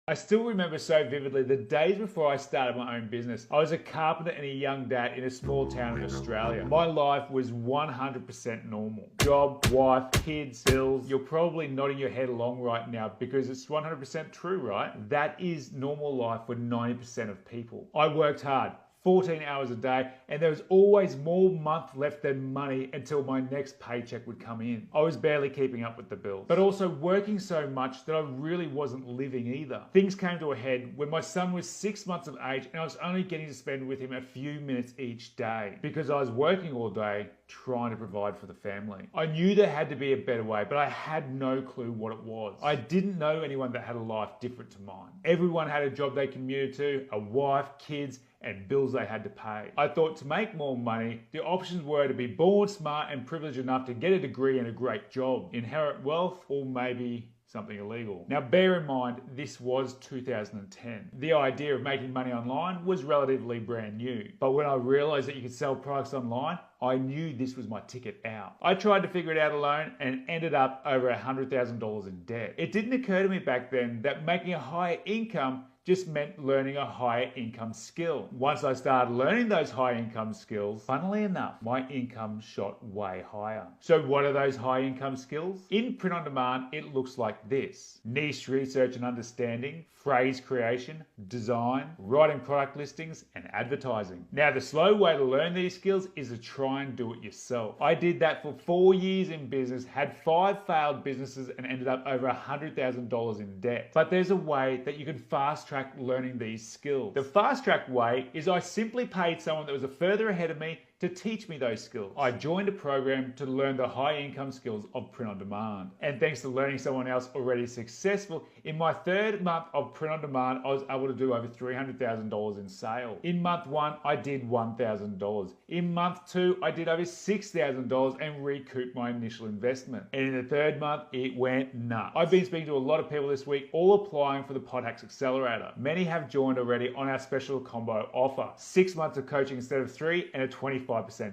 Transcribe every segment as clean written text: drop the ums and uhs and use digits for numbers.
I still remember so vividly the days before I started my own business. I was a carpenter and a young dad in a small town in Australia. My life was 100% normal. Job, wife, kids, bills. You're probably nodding your head along right now because it's 100% true, right? That is normal life for 90% of people. I worked hard. 14 hours a day, and there was always more month left than money until my next paycheck would come in. I was barely keeping up with the bills, but also working so much that I really wasn't living either. Things came to a head when my son was 6 months of age and I was only getting to spend with him a few minutes each day because I was working all day trying to provide for the family. I knew there had to be a better way, but I had no clue what it was. I didn't know anyone that had a life different to mine. Everyone had a job they commuted to, a wife, kids, and bills they had to pay. I thought to make more money, the options were to be born smart and privileged enough to get a degree and a great job, inherit wealth, or maybe something illegal. Now bear in mind, this was 2010. The idea of making money online was relatively brand new. But when I realized that you could sell products online, I knew this was my ticket out. I tried to figure it out alone and ended up over $100,000 in debt. It didn't occur to me back then that making a higher income just meant learning a higher income skill. Once I started learning those high income skills, funnily enough, my income shot way higher. So what are those high income skills? In print on demand, it looks like this: niche research and understanding, phrase creation, design, writing product listings, and advertising. Now, the slow way to learn these skills is to try and do it yourself. I did that for 4 years in business, had 5 failed businesses, and ended up over $100,000 in debt. But there's a way that you can fast track learning these skills. The fast track way is I simply paid someone that was further ahead of me to teach me those skills. I joined a program to learn the high income skills of print on demand. And thanks to learning someone else already successful, in my 3rd month of print on demand, I was able to do over $300,000 in sales. In month 1, I did $1,000. In month 2, I did over $6,000 and recouped my initial investment. And in the 3rd month, it went nuts. I've been speaking to a lot of people this week, all applying for the PodHacks Accelerator. Many have joined already on our special combo offer: 6 months of coaching instead of 3 and a 25%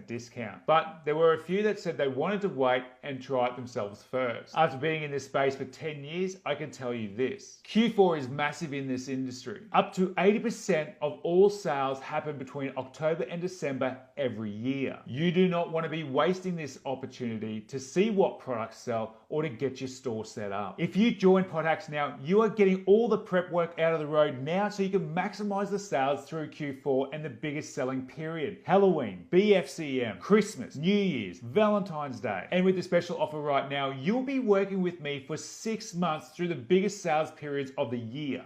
discount. But there were a few that said they wanted to wait and try it themselves first. After being in this space for 10 years, I can tell you this: Q4 is massive in this industry. Up to 80% of all sales happen between October and December every year. You do not want to be wasting this opportunity to see what products sell or to get your store set up. If you join PodHacks now, you are getting all the prep work out of the road now so you can maximize the sales through Q4 and the biggest selling period: Halloween, BFCM, Christmas, New Year's, Valentine's Day. And with the special offer right now, you'll be working with me for 6 months through the biggest sales periods of the year.